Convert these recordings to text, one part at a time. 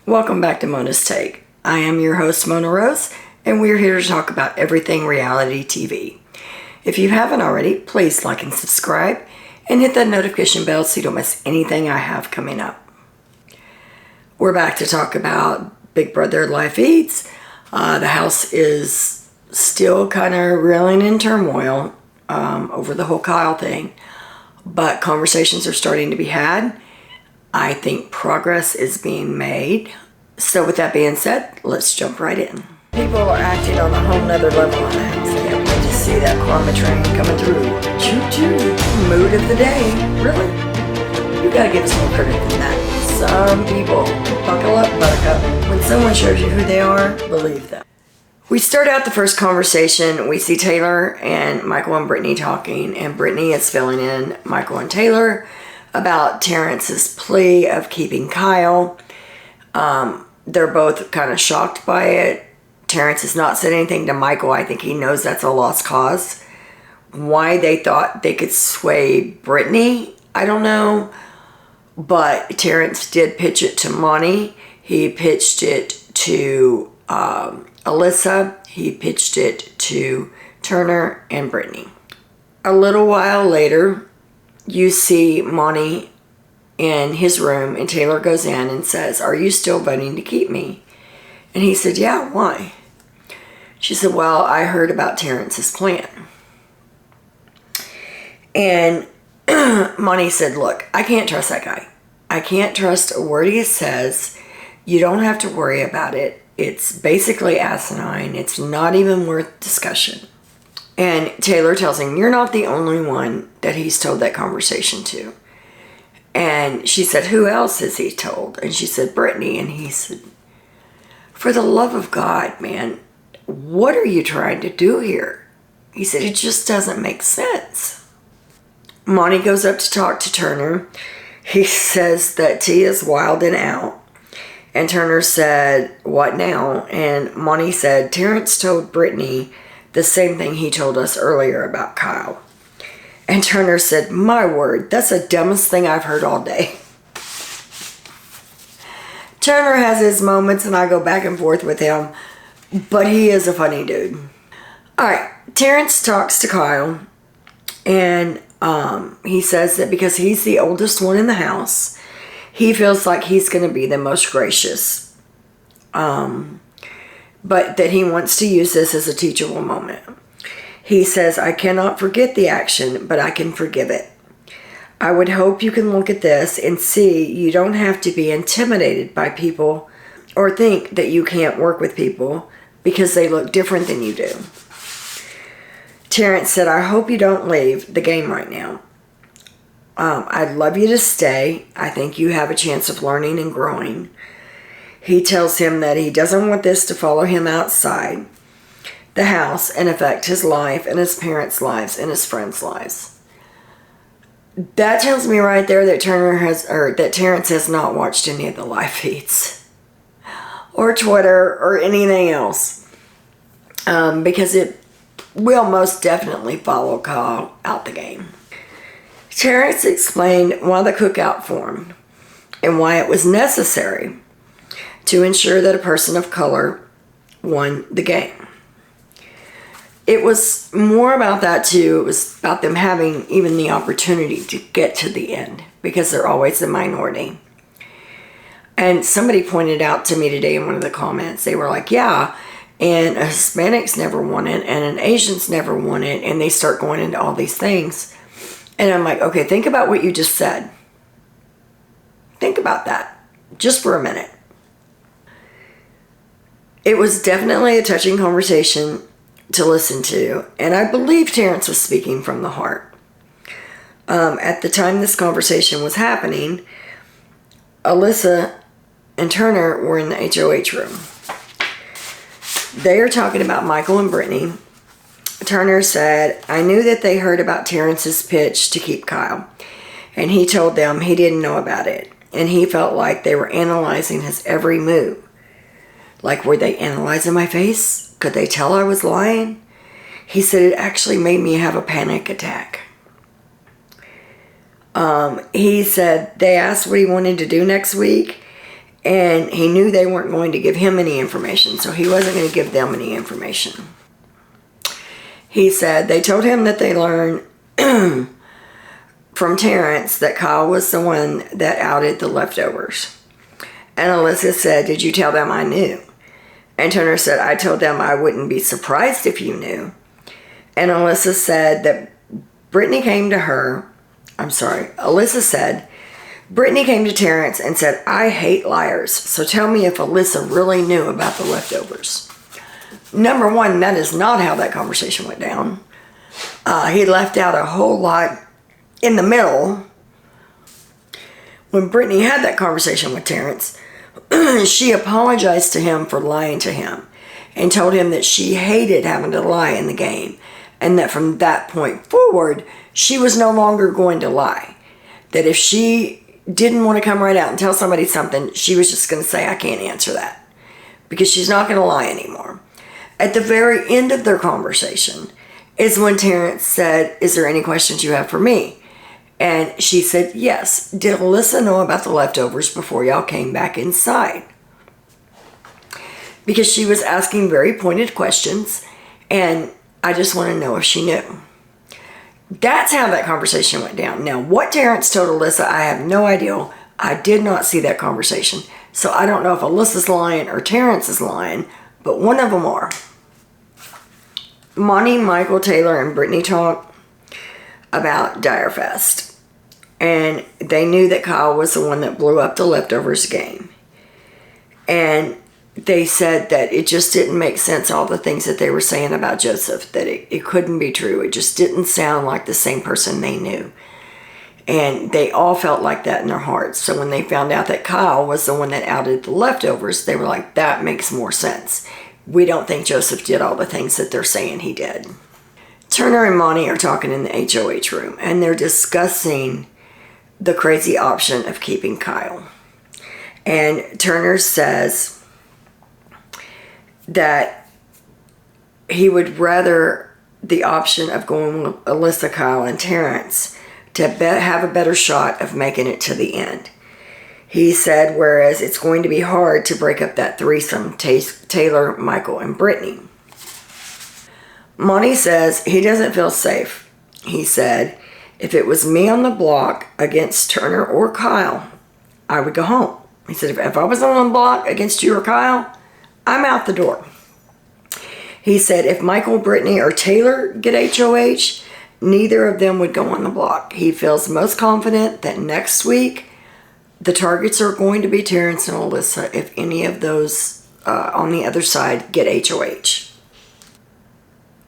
Welcome back to Mona's Take. I am your host, Monadrose, and we're here to talk about everything reality TV. If you haven't already, please like and subscribe, and hit that notification bell so you don't miss anything I have coming up. We're back to talk about Big Brother Live Feeds. The house is still kind of reeling in turmoil over the whole Kyle thing, but conversations are starting to be had. I think progress is being made. So with that being said, let's jump right in. People are acting on a whole nother level on that. Can't wait to see that karma train coming through. Choo-choo. Mood of the day. Really? You gotta give us more credit than that. Some people, buckle up, buttercup. When someone shows you who they are, believe them. We start out the first conversation. We see Taylor and Michael and Brittany talking, and Brittany is filling in Michael and Taylor about Terrence's plea of keeping Kyle. They're both kind of shocked by it. Terrence has not said anything to Michael. I think he knows that's a lost cause. Why they thought they could sway Brittany, I don't know. But Terrence did pitch it to Monty. He pitched it to Alyssa. He pitched it to Turner and Brittany. A little while later, you see Monty in his room, and Taylor goes in and says, "Are you still voting to keep me?" And he said, "Yeah, why?" She said, "Well, I heard about Terrence's plan." And Monty said, "Look, I can't trust that guy. I can't trust a word he says. You don't have to worry about it. It's basically asinine. It's not even worth discussion." And Taylor tells him, "You're not the only one that he's told that conversation to." And she said, "Who else has he told?" And she said, "Brittany." And he said, "For the love of God, man, what are you trying to do here?" He said, "It just doesn't make sense." Monty goes up to talk to Turner. He says that T is wild and out. And Turner said, "What now?" And Monty said, "Terrence told Brittany the same thing he told us earlier about Kyle." And Turner said, "My word, that's the dumbest thing I've heard all day." Turner has his moments, and I go back and forth with him, but he is a funny dude. All right, Terrence talks to Kyle, and he says that because he's the oldest one in the house, he feels like he's going to be the most gracious. But that he wants to use this as a teachable moment. He says, "I cannot forget the action, but I can forgive it. I would hope you can look at this and see you don't have to be intimidated by people or think that you can't work with people because they look different than you do." Terrence said, "I hope you don't leave the game right now. I'd love you to stay. I think you have a chance of learning and growing." He tells him that he doesn't want this to follow him outside the house and affect his life and his parents' lives and his friends' lives. That tells me right there that that Terrence has not watched any of the live feeds or Twitter or anything else, because it will most definitely follow Kyle out the game. Terrence explained why the cookout formed and why it was necessary to ensure that a person of color won the game. It was more about that too. It was about them having even the opportunity to get to the end because they're always the minority. And somebody pointed out to me today in one of the comments, they were like, "Yeah, and a Hispanics never won it and an Asians never won it," and they start going into all these things. And I'm like, okay, think about what you just said. Think about that just for a minute. It was definitely a touching conversation to listen to, and I believe Terrence was speaking from the heart. At the time this conversation was happening, Alyssa and Turner were in the HOH room. They are talking about Michael and Brittany. Turner said, "I knew that they heard about Terrence's pitch to keep Kyle, and he told them he didn't know about it, and he felt like they were analyzing his every move." Like, were they analyzing my face? Could they tell I was lying? He said it actually made me have a panic attack. He said they asked what he wanted to do next week, And he knew they weren't going to give him any information, so he wasn't going to give them any information. He said they told him that they learned from Terrence that Kyle was the one that outed the leftovers. And Alyssa said, did you tell them I knew? And Turner said, I told them I wouldn't be surprised if you knew. And Alyssa said that Brittany came to her. Alyssa said, Brittany came to Terrence and said, I hate liars, so tell me if Alyssa really knew about the leftovers. Number one, that is not how that conversation went down. He left out a whole lot in the middle. When Brittany had that conversation with Terrence, she apologized to him for lying to him and told him that she hated having to lie in the game, and that from that point forward, she was no longer going to lie. That if she didn't want to come right out and tell somebody something, she was just going to say, I can't answer that, because she's not going to lie anymore. At the very end of their conversation is when Terrence said, is there any questions you have for me? And she said, yes. Did Alyssa know about the leftovers before y'all came back inside? Because she was asking very pointed questions, and I just want to know if she knew. That's how that conversation went down. Now, what Terrence told Alyssa, I have no idea. I did not see that conversation. So I don't know if Alyssa's lying or Terrence is lying, but one of them are. Monty, Michael, Taylor, and Brittany talked about Dyer Fest. And they knew that Kyle was the one that blew up the leftovers game. And they said that it just didn't make sense, all the things that they were saying about Joseph, that it couldn't be true. It just didn't sound like the same person they knew. And they all felt like that in their hearts. So when they found out that Kyle was the one that outed the leftovers, they were like, that makes more sense. We don't think Joseph did all the things that they're saying he did. Turner and Monty are talking in the HOH room, and they're discussing the crazy option of keeping Kyle. And Turner says that he would rather the option of going with Alyssa, Kyle, and Terrence to have a better shot of making it to the end. He said, whereas it's going to be hard to break up that threesome, Taylor, Michael, and Brittany. Monty says he doesn't feel safe. He said, if it was me on the block against Turner or Kyle, I would go home. He said, if I was on the block against you or Kyle, I'm out the door. He said, if Michael, Brittany, or Taylor get HOH, neither of them would go on the block. He feels most confident that next week, the targets are going to be Terrence and Alyssa if any of those on the other side get HOH.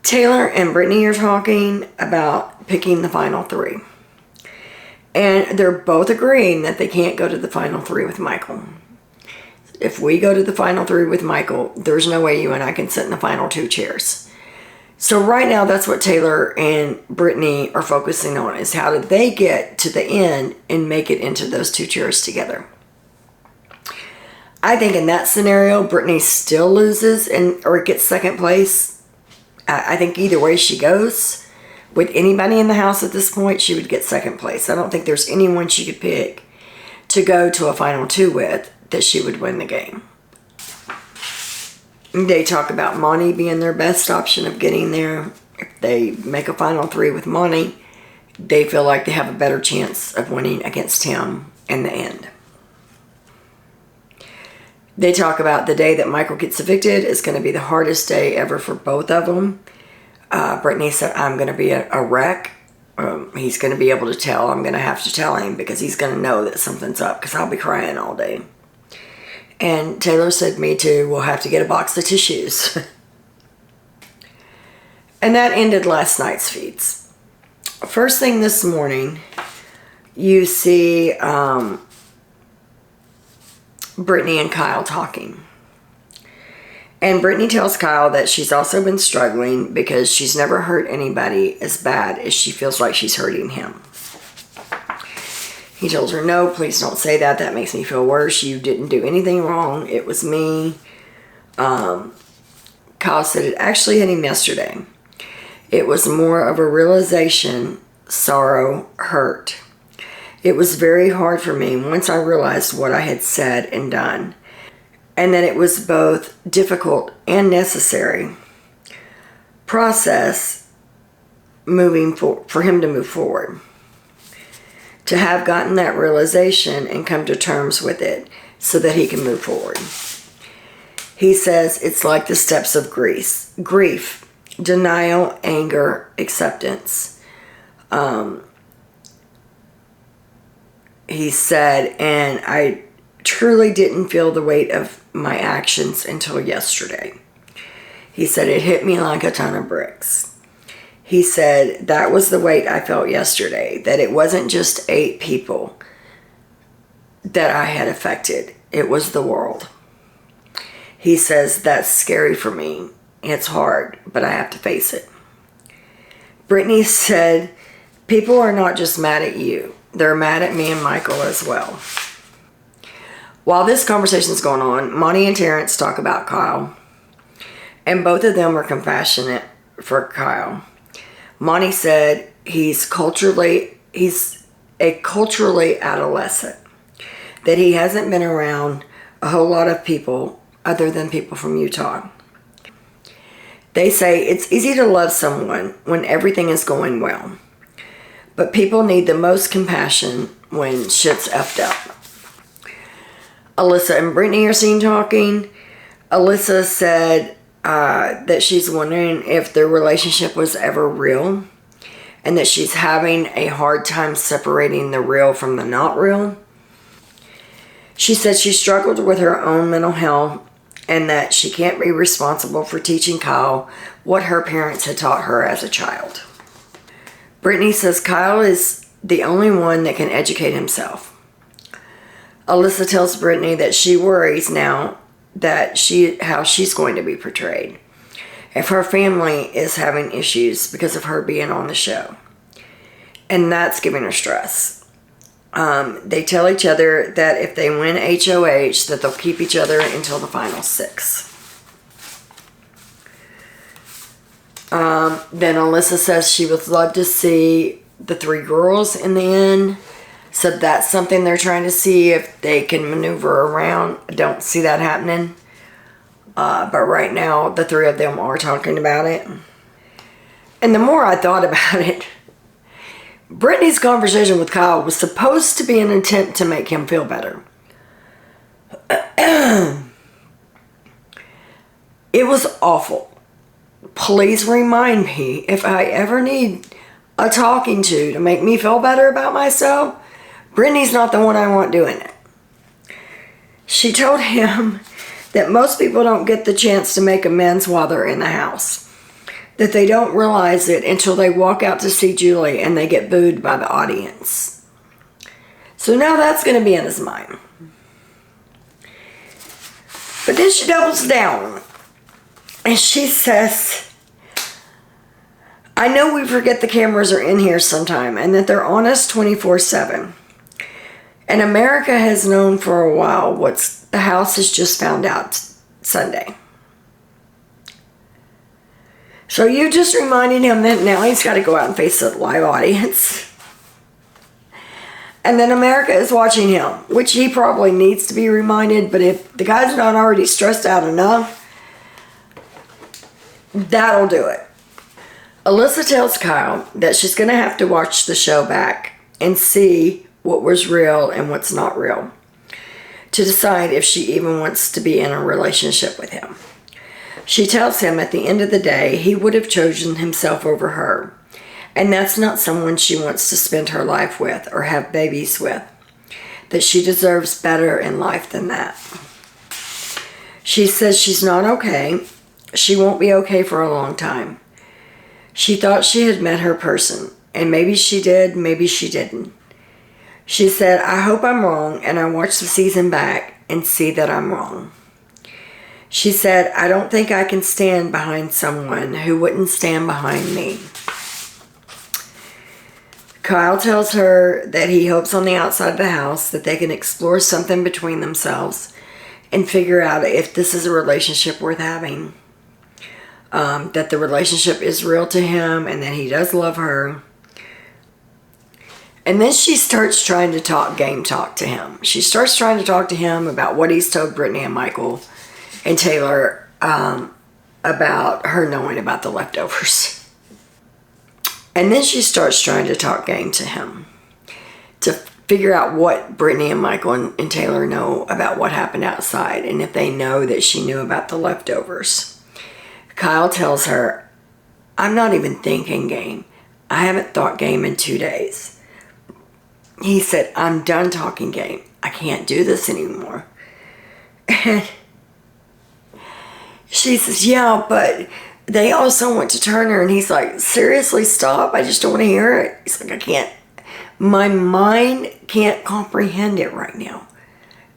Taylor and Brittany are talking about picking the final three. And they're both agreeing that they can't go to the final three with Michael. If we go to the final three with Michael, there's no way you and I can sit in the final two chairs. So right now, that's what Taylor and Brittany are focusing on, is how did they get to the end and make it into those two chairs together. I think in that scenario, Brittany still loses or gets second place. I think either way she goes, with anybody in the house at this point, she would get second place. I don't think there's anyone she could pick to go to a final two with that she would win the game. They talk about Monty being their best option of getting there. If they make a final three with Monty, they feel like they have a better chance of winning against him in the end. They talk about the day that Michael gets evicted is going to be the hardest day ever for both of them. Brittany said, I'm going to be a wreck. He's going to be able to tell. I'm going to have to tell him because he's going to know that something's up because I'll be crying all day. And Taylor said, me too, we'll have to get a box of tissues. And that ended last night's feeds. First thing this morning, you see Brittany and Kyle talking. And Brittany tells Kyle that she's also been struggling because she's never hurt anybody as bad as she feels like she's hurting him. He tells her, no, please don't say that. That makes me feel worse. You didn't do anything wrong. It was me. Kyle said it actually hit him yesterday. It was more of a realization, sorrow, hurt. It was very hard for me once I realized what I had said and done, and that it was both difficult and necessary process for him to move forward. To have gotten that realization and come to terms with it so that he can move forward. He says it's like the steps of grief, denial, anger, acceptance. He said, and I truly didn't feel the weight of my actions until yesterday. He said it hit me like a ton of bricks. He said that was the weight I felt yesterday, that it wasn't just 8 people that I had affected. It was the world. He says that's scary for me. It's hard, but I have to face it. Brittany said, people are not just mad at you. They're mad at me and Michael as well. While this conversation is going on, Monty and Terrence talk about Kyle, and both of them are compassionate for Kyle. Monty said he's a culturally adolescent, that he hasn't been around a whole lot of people other than people from Utah. They say it's easy to love someone when everything is going well, but people need the most compassion when shit's effed up. Alyssa and Brittany are seen talking. Alyssa said that she's wondering if their relationship was ever real, and that she's having a hard time separating the real from the not real. She said she struggled with her own mental health, and that she can't be responsible for teaching Kyle what her parents had taught her as a child. Brittany says Kyle is the only one that can educate himself. Alyssa tells Brittany that she worries now that how she's going to be portrayed if her family is having issues because of her being on the show. And that's giving her stress. They tell each other that if they win HOH, that they'll keep each other until the final 6. Then Alyssa says she would love to see the 3 girls in the end. So that's something they're trying to see if they can maneuver around. I don't see that happening. But right now, the 3 of them are talking about it. And the more I thought about it, Brittany's conversation with Kyle was supposed to be an attempt to make him feel better. It was awful. Please remind me if I ever need a talking to make me feel better about myself. Brittany's not the one I want doing it. She told him that most people don't get the chance to make amends while they're in the house. That they don't realize it until they walk out to see Julie and they get booed by the audience. So now that's going to be in his mind. But then she doubles down and she says, I know we forget the cameras are in here sometime and that they're on us 24/7. And America has known for a while what's the house has just found out Sunday. So you just reminding him that now he's got to go out and face a live audience. And then America is watching him, which he probably needs to be reminded. But if the guy's not already stressed out enough, that'll do it. Alyssa tells Kyle that she's going to have to watch the show back and see what was real and what's not real to decide if she even wants to be in a relationship with him. She tells him at the end of the day, he would have chosen himself over her. And that's not someone she wants to spend her life with or have babies with. That she deserves better in life than that. She says she's not okay. She won't be okay for a long time. She thought she had met her person. And maybe she did, maybe she didn't. She said, I hope I'm wrong, and I watch the season back and see that I'm wrong. She said, I don't think I can stand behind someone who wouldn't stand behind me. Kyle tells her that he hopes on the outside of the house that they can explore something between themselves and figure out if this is a relationship worth having. That the relationship is real to him and that he does love her. And then she starts trying to talk game talk to him. She starts trying to talk to him about what he's told Brittany and Michael and Taylor about her knowing about the leftovers. And then she starts trying to talk game to him to figure out what Brittany and Michael and Taylor know about what happened outside and if they know that she knew about the leftovers. Kyle tells her, I'm not even thinking game. I haven't thought game in 2 days. He said, I'm done talking game. I can't do this anymore. And she says, yeah, but they also went to Turner. And he's like, seriously, stop. I just don't want to hear it. He's like, I can't. My mind can't comprehend it right now.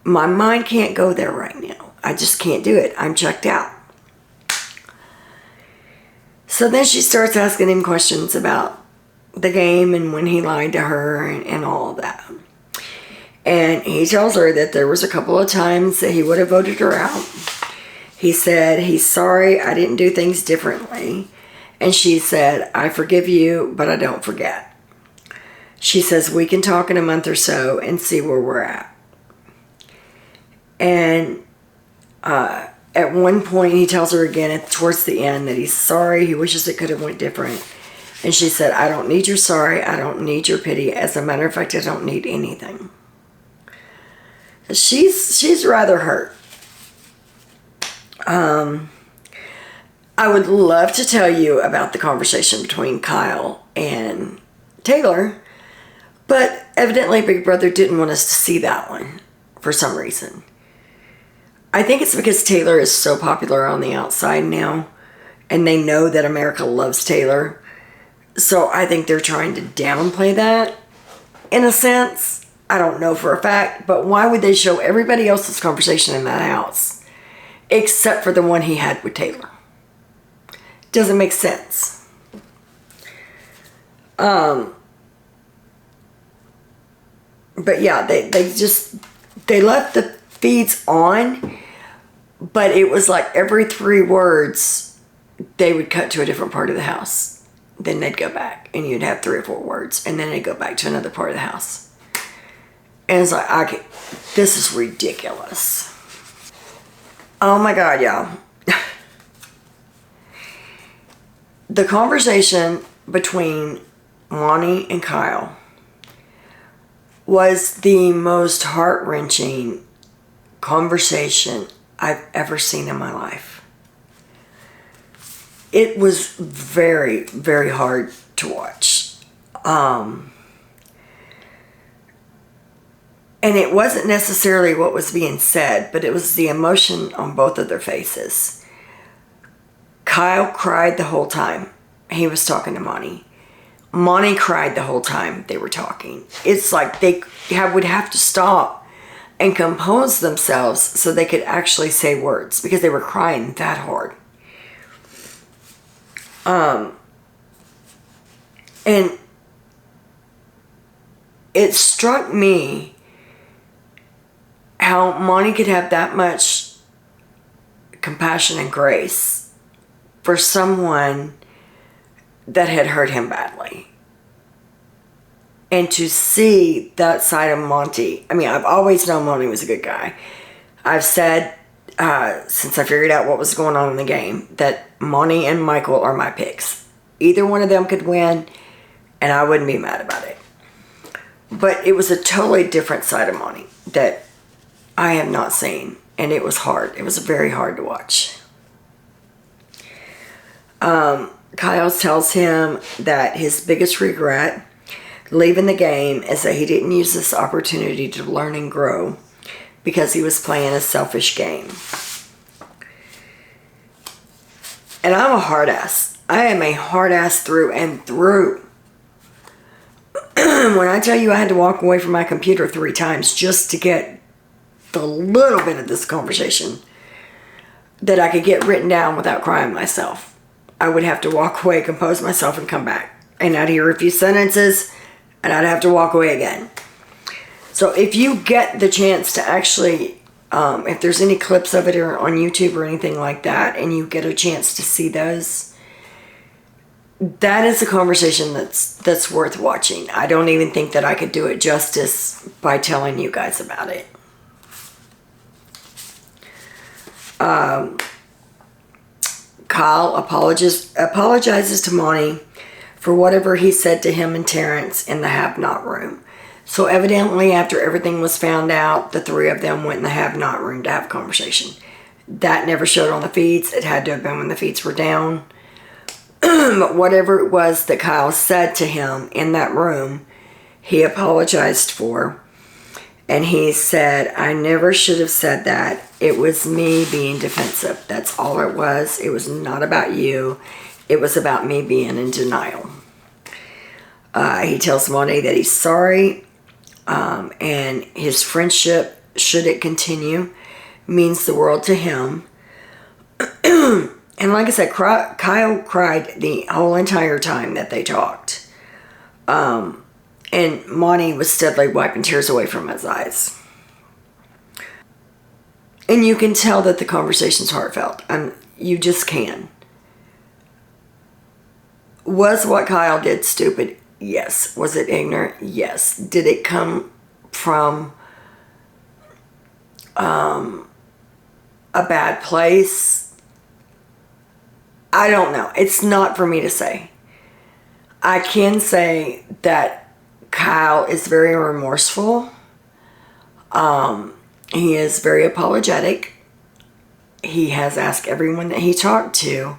My mind can't go there right now. I just can't do it. I'm checked out. So then she starts asking him questions about the game and when he lied to her and all of that. And he tells her that there was a couple of times that he would have voted her out. He said, he's sorry, I didn't do things differently. And she said, I forgive you, but I don't forget. She says, we can talk in a month or so and see where we're at. And at one point, he tells her again towards the end that he's sorry. He wishes it could have went different. And she said, I don't need your sorry. I don't need your pity. As a matter of fact, I don't need anything. She's rather hurt. I would love to tell you about the conversation between Kyle and Taylor, but evidently Big Brother didn't want us to see that one for some reason. I think it's because Taylor is so popular on the outside now, and they know that America loves Taylor. So I think they're trying to downplay that in a sense. I don't know for a fact, but why would they show everybody else's conversation in that house except for the one he had with Taylor? Doesn't make sense. But yeah, they left the feeds on, but it was like every 3 words they would cut to a different part of the house. Then they'd go back and you'd have 3 or 4 words, and then they'd go back to another part of the house. And it's like, this is ridiculous. Oh my God, y'all. The conversation between Monty and Kyle was the most heart-wrenching conversation I've ever seen in my life. It was very, very hard to watch. And it wasn't necessarily what was being said, but it was the emotion on both of their faces. Kyle cried the whole time he was talking to Monty. Monty cried the whole time they were talking. It's like they would have to stop and compose themselves so they could actually say words because they were crying that hard. And it struck me how Monty could have that much compassion and grace for someone that had hurt him badly. And to see that side of Monty, I mean, I've always known Monty was a good guy. I've said, since I figured out what was going on in the game, that Monty and Michael are my picks. Either one of them could win, and I wouldn't be mad about it. But it was a totally different side of Monty that I have not seen, and it was hard. It was very hard to watch. Kyle tells him that his biggest regret leaving the game is that he didn't use this opportunity to learn and grow because he was playing a selfish game. And I'm a hard ass. I am a hard ass through and through. When I tell you I had to walk away from my computer 3 times just to get the little bit of this conversation that I could get written down without crying myself, I would have to walk away, compose myself, and come back. And I'd hear a few sentences, and I'd have to walk away again. So if you get the chance to actually, if there's any clips of it or on YouTube or anything like that, and you get a chance to see those, that is a conversation that's worth watching. I don't even think that I could do it justice by telling you guys about it. Kyle apologizes to Monty for whatever he said to him and Terrence in the have-not room. So evidently, after everything was found out, the three of them went in the have-not room to have a conversation. That never showed on the feeds. It had to have been when the feeds were down. But whatever it was that Kyle said to him in that room, he apologized for. And he said, I never should have said that. It was me being defensive. That's all it was. It was not about you. It was about me being in denial. He tells Monty that he's sorry. And his friendship, should it continue, means the world to him. And like I said, Kyle cried the whole entire time that they talked. And Monty was steadily wiping tears away from his eyes. And you can tell that the conversation's heartfelt. You just can. Was what Kyle did stupid? Yes. Was it ignorant? Yes. Did it come from a bad place? I don't know. It's not for me to say. I can say that Kyle is very remorseful. He is very apologetic. He has asked everyone that he talked to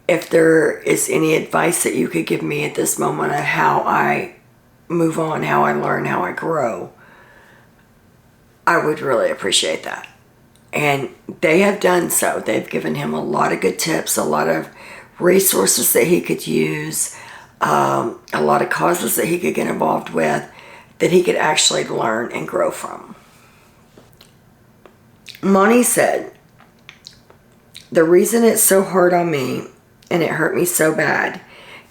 if there is any advice that you could give me at this moment on how I move on, how I learn, how I grow. I would really appreciate that. And they have done so. They've given him a lot of good tips, a lot of resources that he could use, a lot of causes that he could get involved with that he could actually learn and grow from. Monty said, the reason it's so hard on me and it hurt me so bad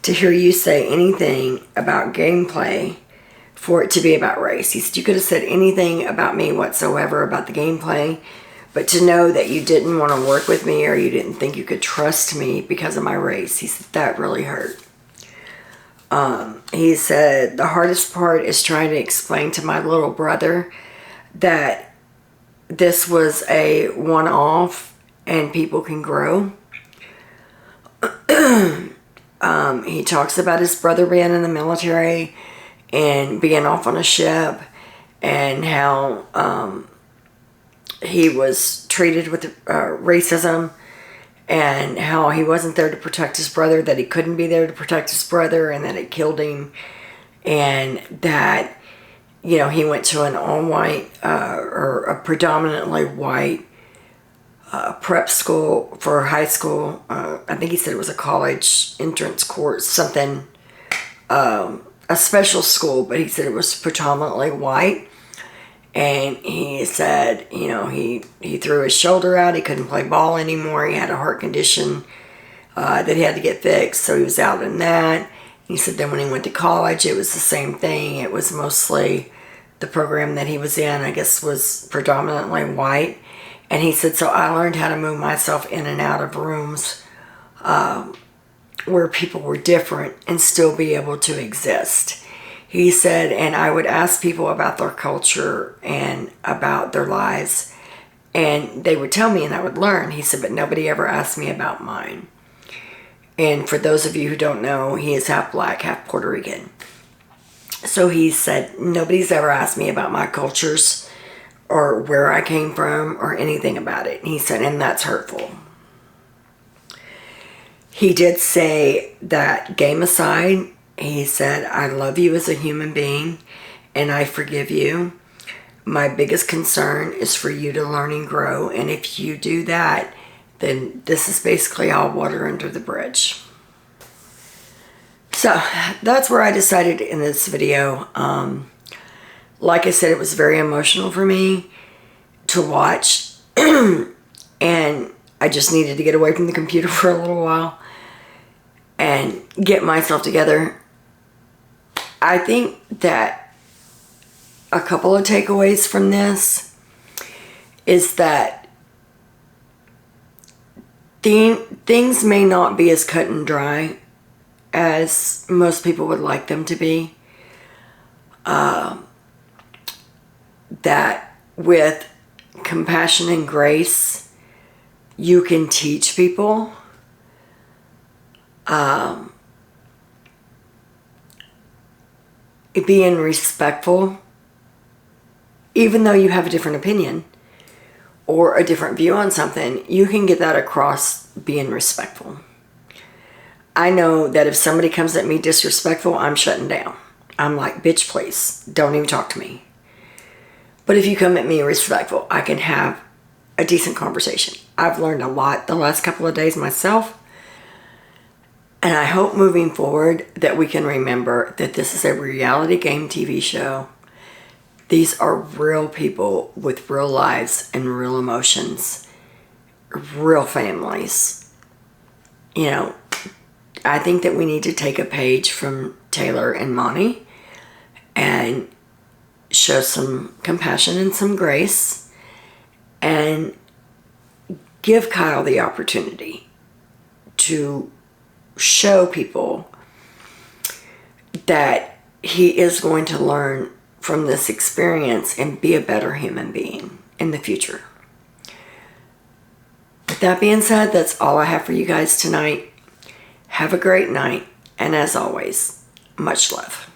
to hear you say anything about gameplay for it to be about race. He said, you could have said anything about me whatsoever about the gameplay, but to know that you didn't want to work with me or you didn't think you could trust me because of my race, he said, that really hurt. He said, the hardest part is trying to explain to my little brother that this was a one-off and people can grow. He talks about his brother being in the military and being off on a ship and how he was treated with racism and how he wasn't there to protect his brother, that he couldn't be there to protect his brother and that it killed him, and that, you know, he went to an all-white or a predominantly white prep school for high school. I think he said it was a college entrance course, something, a special school, but he said it was predominantly white. And he said, you know, he threw his shoulder out. He couldn't play ball anymore. He had a heart condition that he had to get fixed, so he was out in that. He said then when he went to college, it was the same thing. It was mostly the program that he was in, I guess, was predominantly white. And he said, so I learned how to move myself in and out of rooms where people were different and still be able to exist. He said, and I would ask people about their culture and about their lives, and they would tell me and I would learn. He said, but nobody ever asked me about mine. And for those of you who don't know, he is half black, half Puerto Rican. So he said, nobody's ever asked me about my cultures or where I came from or anything about it. And he said, and that's hurtful. He did say that, game aside, he said, I love you as a human being and I forgive you. My biggest concern is for you to learn and grow. And if you do that, then this is basically all water under the bridge. So that's where I decided in this video. Like I said, it was very emotional for me to watch. And I just needed to get away from the computer for a little while and get myself together. I think that a couple of takeaways from this is that things may not be as cut and dry as most people would like them to be. That with compassion and grace, you can teach people. Being respectful, even though you have a different opinion or a different view on something, you can get that across being respectful. I know that if somebody comes at me disrespectful, I'm shutting down. I'm like, bitch, please, don't even talk to me. But if you come at me respectful, I can have a decent conversation. I've learned a lot the last couple of days myself. And I hope moving forward that we can remember that this is a reality game TV show. These are real people with real lives and real emotions, real families. You know, I think that we need to take a page from Taylor and Monty and show some compassion and some grace and give Kyle the opportunity to show people that he is going to learn from this experience and be a better human being in the future. With that being said, that's all I have for you guys tonight. Have a great night, and as always, much love.